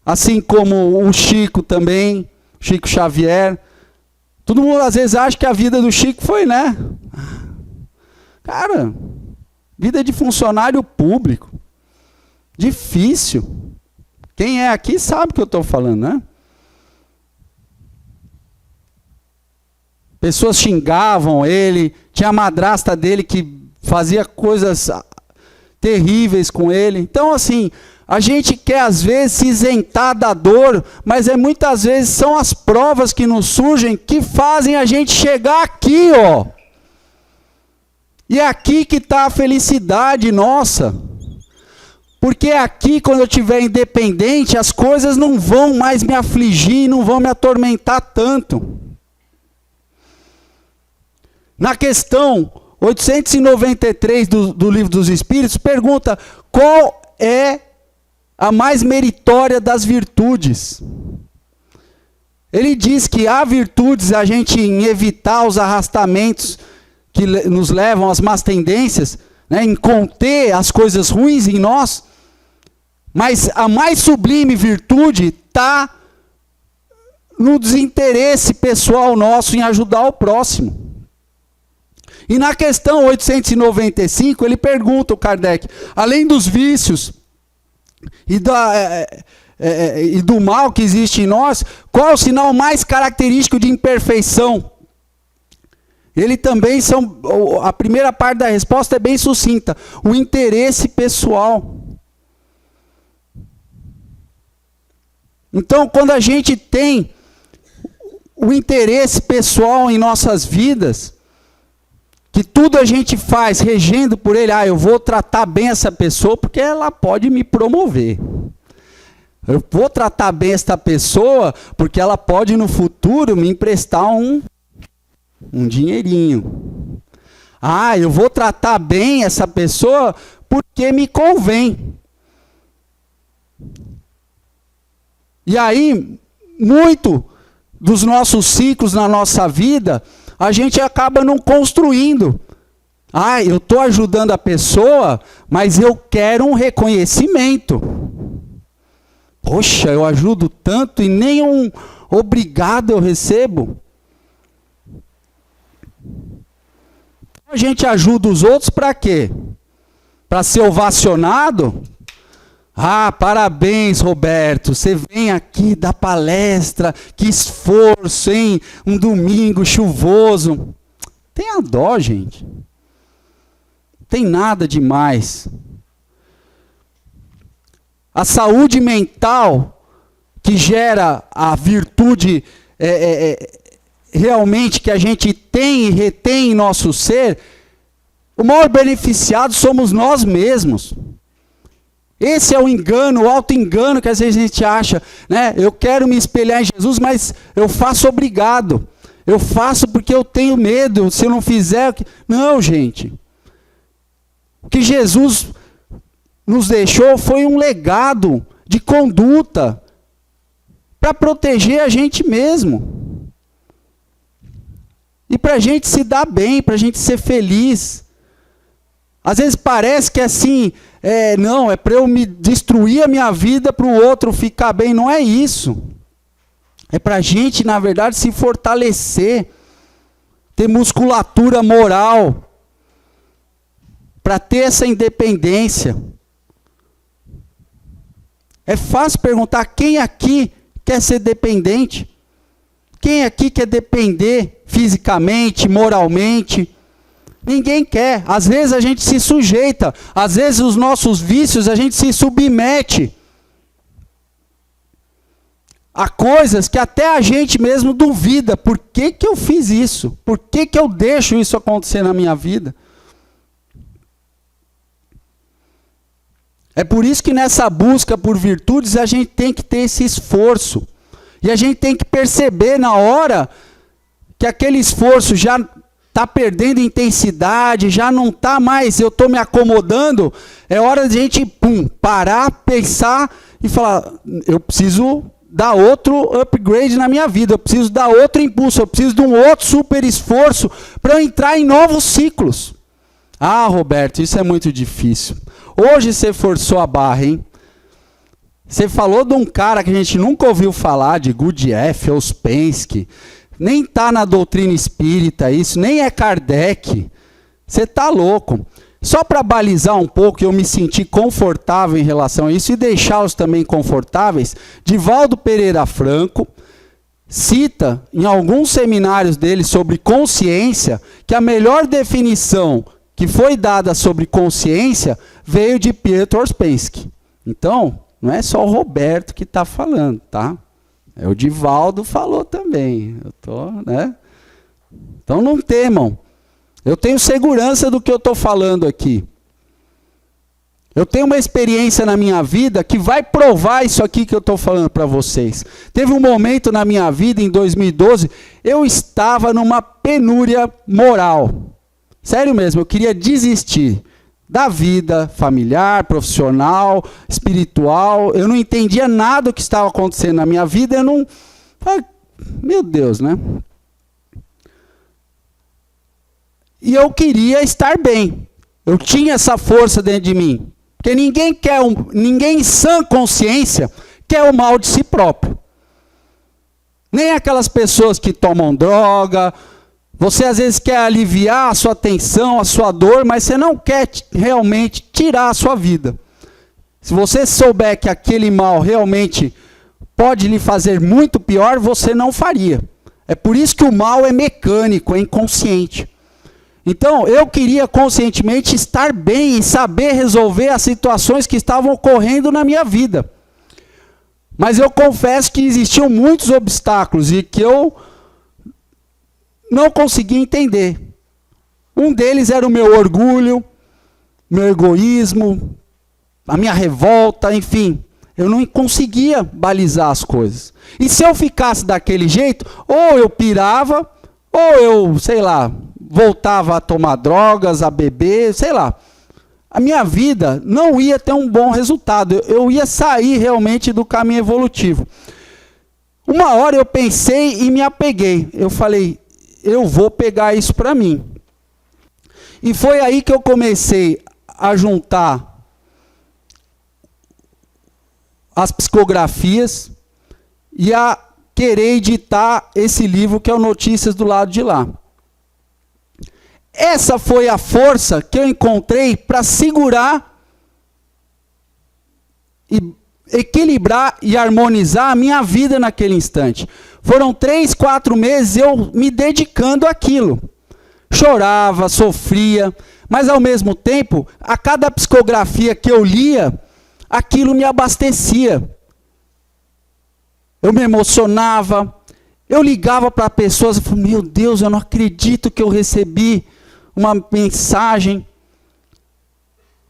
assim como o Chico também, Chico Xavier. Todo mundo às vezes acha que a vida do Chico foi, né? Cara, vida de funcionário público, difícil. Quem é aqui sabe o que eu estou falando, né? Pessoas xingavam ele, tinha a madrasta dele que fazia coisas terríveis com ele. Então, assim, a gente quer às vezes se isentar da dor, mas muitas vezes são as provas que nos surgem que fazem a gente chegar aqui, ó. E é aqui que está a felicidade nossa. Porque aqui, quando eu estiver independente, as coisas não vão mais me afligir, não vão me atormentar tanto. Na questão 893 do Livro dos Espíritos, pergunta qual é a mais meritória das virtudes. Ele diz que há virtudes a gente em evitar os arrastamentos que nos levam às más tendências, né, em conter as coisas ruins em nós, mas a mais sublime virtude está no desinteresse pessoal nosso em ajudar o próximo. E na questão 895, ele pergunta, o Kardec, além dos vícios e do mal que existe em nós, qual é o sinal mais característico de imperfeição? Ele também a primeira parte da resposta é bem sucinta, o interesse pessoal. Então, quando a gente tem o interesse pessoal em nossas vidas, que tudo a gente faz regendo por ele, eu vou tratar bem essa pessoa porque ela pode me promover. Eu vou tratar bem esta pessoa porque ela pode no futuro me emprestar um dinheirinho. Eu vou tratar bem essa pessoa porque me convém. E aí, muito dos nossos ciclos na nossa vida, a gente acaba não construindo. Eu estou ajudando a pessoa, mas eu quero um reconhecimento. Poxa, eu ajudo tanto e nem um obrigado eu recebo. A gente ajuda os outros para quê? Para ser ovacionado? Parabéns, Roberto, você vem aqui dar palestra, que esforço, hein? Um domingo chuvoso. Tenha dó, gente. Tem nada demais. A saúde mental que gera a virtude realmente que a gente tem e retém em nosso ser, o maior beneficiado somos nós mesmos. Esse é o engano, o auto-engano que às vezes a gente acha, né? Eu quero me espelhar em Jesus, mas eu faço obrigado. Eu faço porque eu tenho medo, se eu não fizer... Não, gente. O que Jesus nos deixou foi um legado de conduta para proteger a gente mesmo. E para a gente se dar bem, para a gente ser feliz. Às vezes parece que assim, não, é para eu me destruir a minha vida para o outro ficar bem. Não é isso. É para a gente, na verdade, se fortalecer, ter musculatura moral, para ter essa independência. É fácil perguntar, quem aqui quer ser dependente? Quem aqui quer depender fisicamente, moralmente? Ninguém quer. Às vezes a gente se sujeita. Às vezes os nossos vícios a gente se submete. Há coisas que até a gente mesmo duvida. Por que eu fiz isso? Por que eu deixo isso acontecer na minha vida? É por isso que nessa busca por virtudes a gente tem que ter esse esforço. E a gente tem que perceber na hora que aquele esforço já está perdendo intensidade, já não está mais, eu estou me acomodando. É hora de a gente parar, pensar e falar, eu preciso dar outro upgrade na minha vida, eu preciso dar outro impulso, eu preciso de um outro super esforço para eu entrar em novos ciclos. Ah, Roberto, isso é muito difícil. Hoje você forçou a barra, hein? Você falou de um cara que a gente nunca ouviu falar, de Gurdjieff ou Ouspensky. Nem está na doutrina espírita isso, nem é Kardec. Você está louco. Só para balizar um pouco, eu me senti confortável em relação a isso e deixá-los também confortáveis, Divaldo Pereira Franco cita em alguns seminários dele sobre consciência que a melhor definição que foi dada sobre consciência veio de Pietro Ouspensky. Então, não é só o Roberto que está falando, tá? O Divaldo falou também. Né? Então não temam. Eu tenho segurança do que eu estou falando aqui. Eu tenho uma experiência na minha vida que vai provar isso aqui que eu estou falando para vocês. Teve um momento na minha vida, em 2012, eu estava numa penúria moral. Sério mesmo, eu queria desistir da vida familiar, profissional, espiritual. Eu não entendia nada do que estava acontecendo na minha vida. Eu não... Meu Deus, né? E eu queria estar bem. Eu tinha essa força dentro de mim. Porque ninguém em sã consciência quer o mal de si próprio. Nem aquelas pessoas que tomam droga. Você às vezes quer aliviar a sua tensão, a sua dor, mas você não quer realmente tirar a sua vida. Se você souber que aquele mal realmente pode lhe fazer muito pior, você não faria. É por isso que o mal é mecânico, é inconsciente. Então, eu queria conscientemente estar bem e saber resolver as situações que estavam ocorrendo na minha vida. Mas eu confesso que existiam muitos obstáculos e que eu não conseguia entender. Um deles era o meu orgulho, meu egoísmo, a minha revolta, enfim. Eu não conseguia balizar as coisas. E se eu ficasse daquele jeito, ou eu pirava, ou eu, sei lá, voltava a tomar drogas, a beber, sei lá. A minha vida não ia ter um bom resultado. Eu ia sair realmente do caminho evolutivo. Uma hora eu pensei e me apeguei. Eu falei, eu vou pegar isso para mim. E foi aí que eu comecei a juntar as psicografias e a querer editar esse livro que é o Notícias do Lado de Lá. Essa foi a força que eu encontrei para segurar, e equilibrar e harmonizar a minha vida naquele instante. Foram 3, 4 meses eu me dedicando àquilo. Chorava, sofria, mas ao mesmo tempo, a cada psicografia que eu lia, aquilo me abastecia. Eu me emocionava, eu ligava para pessoas e falava, meu Deus, eu não acredito que eu recebi uma mensagem.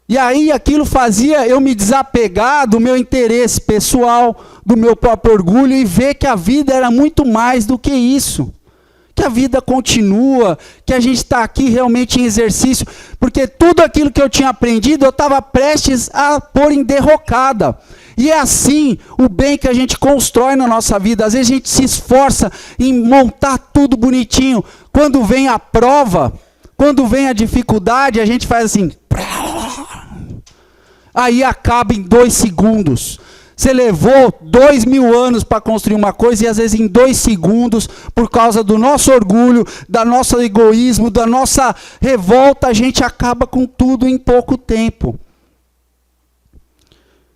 E aí aquilo fazia eu me desapegar do meu interesse pessoal, do meu próprio orgulho e ver que a vida era muito mais do que isso. Que a vida continua, que a gente está aqui realmente em exercício, porque tudo aquilo que eu tinha aprendido eu estava prestes a pôr em derrocada. E é assim o bem que a gente constrói na nossa vida. Às vezes a gente se esforça em montar tudo bonitinho. Quando vem a prova, quando vem a dificuldade, a gente faz assim. Aí acaba em 2 segundos. Você levou 2000 anos para construir uma coisa e às vezes em 2 segundos, por causa do nosso orgulho, do nosso egoísmo, da nossa revolta, a gente acaba com tudo em pouco tempo.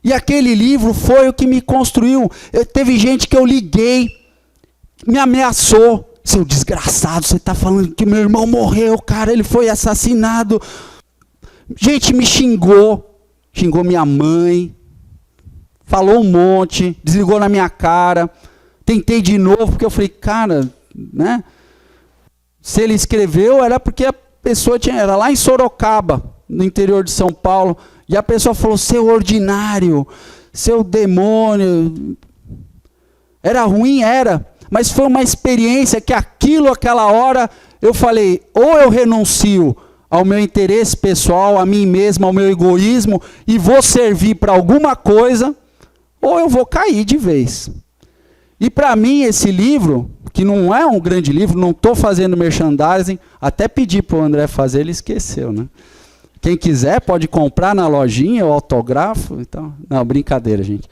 E aquele livro foi o que me construiu. Teve gente que eu liguei, me ameaçou. Seu desgraçado, você está falando que meu irmão morreu, cara, ele foi assassinado. Gente me xingou minha mãe, falou um monte, desligou na minha cara. tentei de novo, porque eu falei, cara, né? Se ele escreveu, era porque a pessoa era lá em Sorocaba, no interior de São Paulo, e a pessoa falou, seu ordinário, seu demônio. Era ruim, era, mas foi uma experiência que aquela hora, eu falei, ou eu renuncio ao meu interesse pessoal, a mim mesmo, ao meu egoísmo, e vou servir para alguma coisa, ou eu vou cair de vez. E para mim esse livro, que não é um grande livro, não estou fazendo merchandising, até pedi para o André fazer, ele esqueceu, né? Quem quiser pode comprar na lojinha, o autógrafo. Então, não, brincadeira, gente.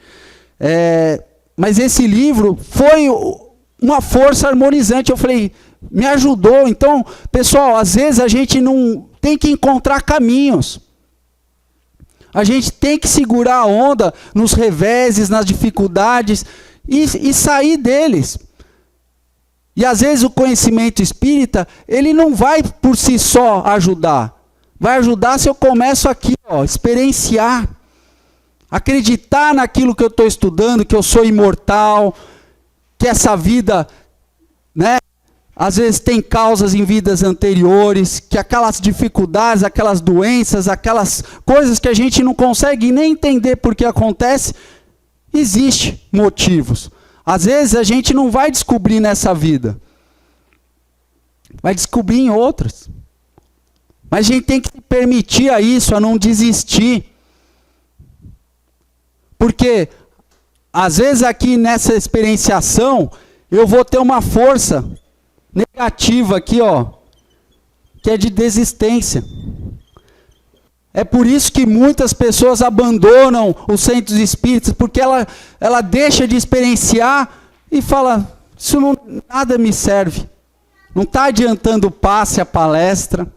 Mas esse livro foi uma força harmonizante. Eu falei, me ajudou. Então, pessoal, às vezes a gente não tem que encontrar caminhos. A gente tem que segurar a onda nos reveses, nas dificuldades e sair deles. E às vezes o conhecimento espírita, ele não vai por si só ajudar. Vai ajudar se eu começo aqui, experienciar. Acreditar naquilo que eu estou estudando, que eu sou imortal, que essa vida, né, às vezes tem causas em vidas anteriores, que aquelas dificuldades, aquelas doenças, aquelas coisas que a gente não consegue nem entender por que acontece, existem motivos. Às vezes a gente não vai descobrir nessa vida, vai descobrir em outras. Mas a gente tem que se permitir a isso, a não desistir. Porque, às vezes aqui nessa experienciação, eu vou ter uma força negativa aqui, que é de desistência. É por isso que muitas pessoas abandonam os centros espíritas, porque ela deixa de experienciar e fala, isso não, nada me serve. Não está adiantando o passe, a palestra.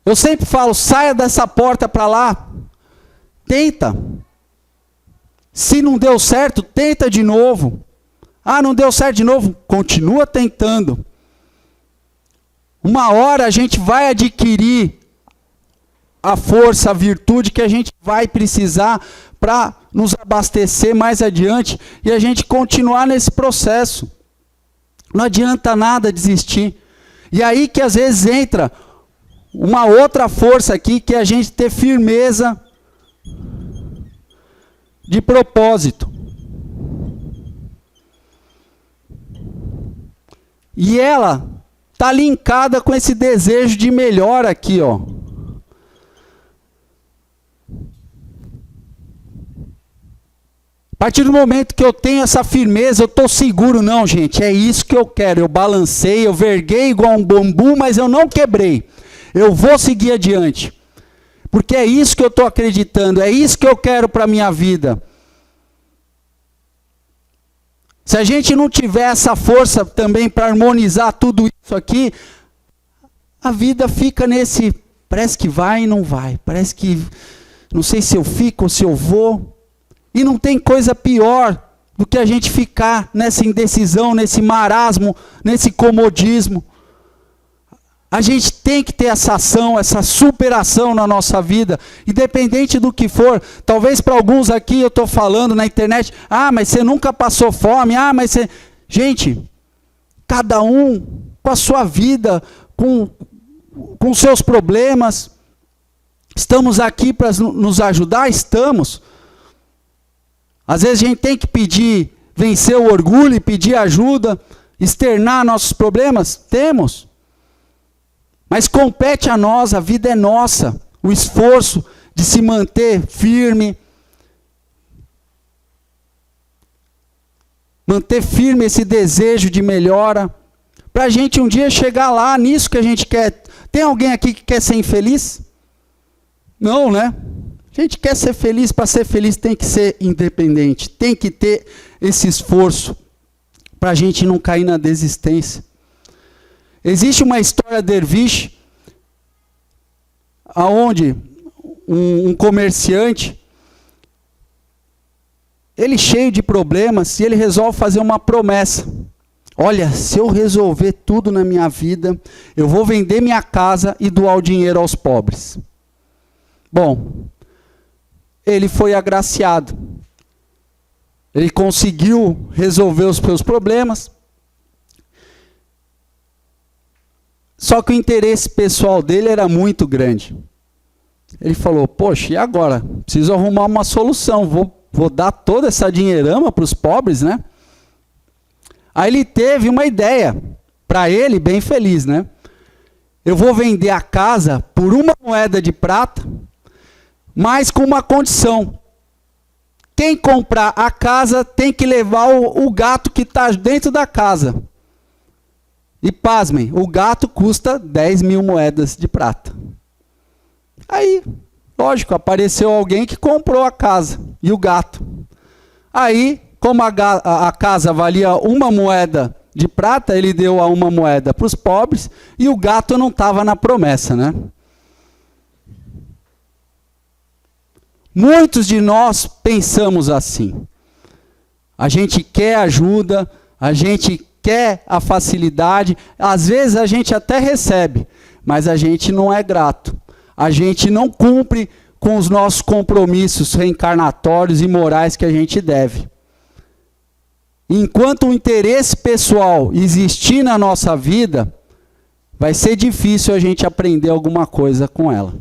Eu sempre falo, saia dessa porta para lá, tenta. Se não deu certo, tenta de novo. Ah, não deu certo de novo? Continua tentando. Uma hora a gente vai adquirir a força, a virtude que a gente vai precisar para nos abastecer mais adiante e a gente continuar nesse processo. Não adianta nada desistir. E aí que às vezes entra uma outra força aqui, que é a gente ter firmeza de propósito. E ela está linkada com esse desejo de melhora aqui, A partir do momento que eu tenho essa firmeza, eu estou seguro, não, gente, é isso que eu quero. Eu balancei, eu verguei igual um bambu, mas eu não quebrei. Eu vou seguir adiante. Porque é isso que eu estou acreditando, é isso que eu quero para a minha vida. Se a gente não tiver essa força também para harmonizar tudo isso aqui, a vida fica nesse, parece que vai e não vai. Parece que, não sei se eu fico ou se eu vou. E não tem coisa pior do que a gente ficar nessa indecisão, nesse marasmo, nesse comodismo. A gente tem que ter essa ação, essa superação na nossa vida, independente do que for. Talvez para alguns aqui eu estou falando na internet, mas você nunca passou fome, mas você... Gente, cada um com a sua vida, com seus problemas. Estamos aqui para nos ajudar? Estamos. Às vezes a gente tem que pedir, vencer o orgulho e pedir ajuda, externar nossos problemas? Temos. Mas compete a nós, a vida é nossa, o esforço de se manter firme, manter firme esse desejo de melhora, para a gente um dia chegar lá, nisso que a gente quer. Tem alguém aqui que quer ser infeliz? Não, né? A gente quer ser feliz, para ser feliz tem que ser independente, tem que ter esse esforço, para a gente não cair na desistência. Existe uma história derviche, onde um comerciante, ele cheio de problemas, e ele resolve fazer uma promessa. Olha, se eu resolver tudo na minha vida, eu vou vender minha casa e doar o dinheiro aos pobres. Bom, ele foi agraciado. Ele conseguiu resolver os seus problemas. Só que o interesse pessoal dele era muito grande. Ele falou, poxa, e agora? Preciso arrumar uma solução. Vou dar toda essa dinheirama para os pobres, né? Aí ele teve uma ideia, para ele bem feliz, né? Eu vou vender a casa por 1 moeda de prata, mas com uma condição. Quem comprar a casa tem que levar o gato que está dentro da casa. E pasmem, o gato custa 10.000 moedas de prata. Aí, lógico, apareceu alguém que comprou a casa e o gato. Aí, como a casa valia 1 moeda de prata, ele deu a 1 moeda para os pobres e o gato não estava na promessa, né? Muitos de nós pensamos assim. A gente quer ajuda, a gente quer a facilidade, às vezes a gente até recebe, mas a gente não é grato. A gente não cumpre com os nossos compromissos reencarnatórios e morais que a gente deve. Enquanto o interesse pessoal existir na nossa vida, vai ser difícil a gente aprender alguma coisa com ela.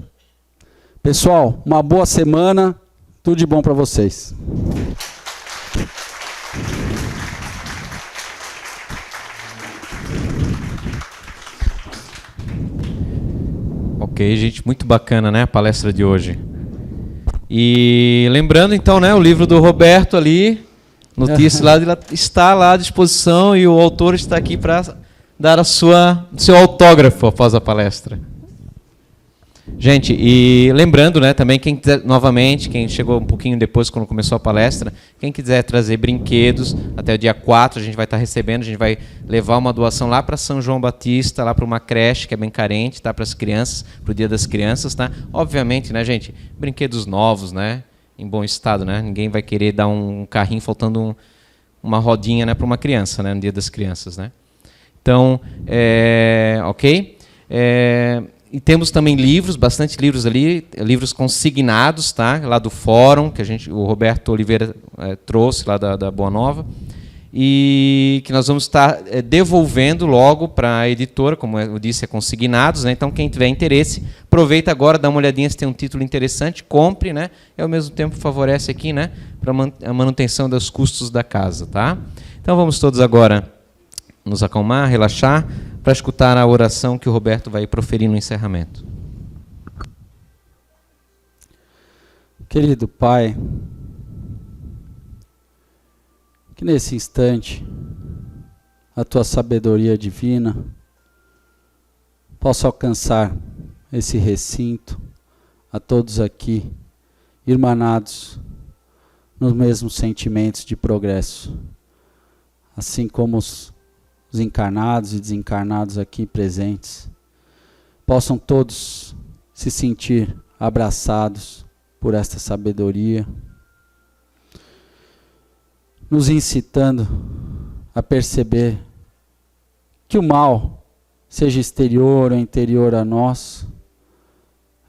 Pessoal, uma boa semana, tudo de bom para vocês. Ok, gente, muito bacana, né, a palestra de hoje. E lembrando então, né, o livro do Roberto ali, notícia lá, está lá à disposição e o autor está aqui para dar seu autógrafo após a palestra. Gente, e lembrando, né, também quem quiser, novamente, quem chegou um pouquinho depois quando começou a palestra, quem quiser trazer brinquedos, até o dia 4 a gente vai estar recebendo, a gente vai levar uma doação lá para São João Batista, lá para uma creche que é bem carente, tá, para as crianças, para o Dia das Crianças, tá? Obviamente, né, gente, brinquedos novos, né, em bom estado, né? Ninguém vai querer dar um carrinho faltando uma rodinha, né, para uma criança, né, no Dia das Crianças, né? Então, ok? E temos também livros, bastante livros ali, livros consignados, tá? Lá do fórum, que o Roberto Oliveira trouxe lá da Boa Nova, e que nós vamos estar devolvendo logo para a editora, como eu disse, consignados, né? Então, quem tiver interesse, aproveita agora, dá uma olhadinha se tem um título interessante, compre, né? E ao mesmo tempo favorece aqui, né, para a manutenção dos custos da casa, tá? Então, vamos todos agora nos acalmar, relaxar, para escutar a oração que o Roberto vai proferir no encerramento. Querido Pai, que nesse instante a Tua sabedoria divina possa alcançar esse recinto, a todos aqui, irmanados nos mesmos sentimentos de progresso, assim como os encarnados e desencarnados aqui presentes, possam todos se sentir abraçados por esta sabedoria, nos incitando a perceber que o mal, seja exterior ou interior a nós,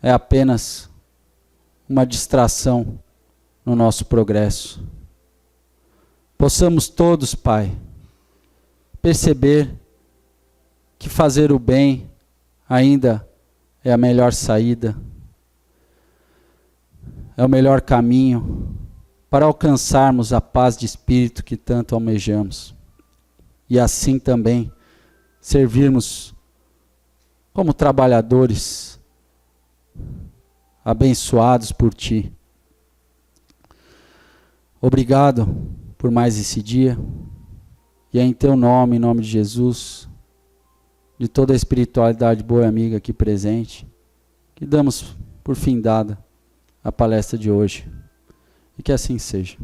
é apenas uma distração no nosso progresso. Possamos todos, Pai, perceber que fazer o bem ainda é a melhor saída, é o melhor caminho para alcançarmos a paz de espírito que tanto almejamos. E assim também servirmos como trabalhadores abençoados por Ti. Obrigado por mais esse dia. E é em Teu nome, em nome de Jesus, de toda a espiritualidade boa e amiga aqui presente, que damos por findada a palestra de hoje. E que assim seja.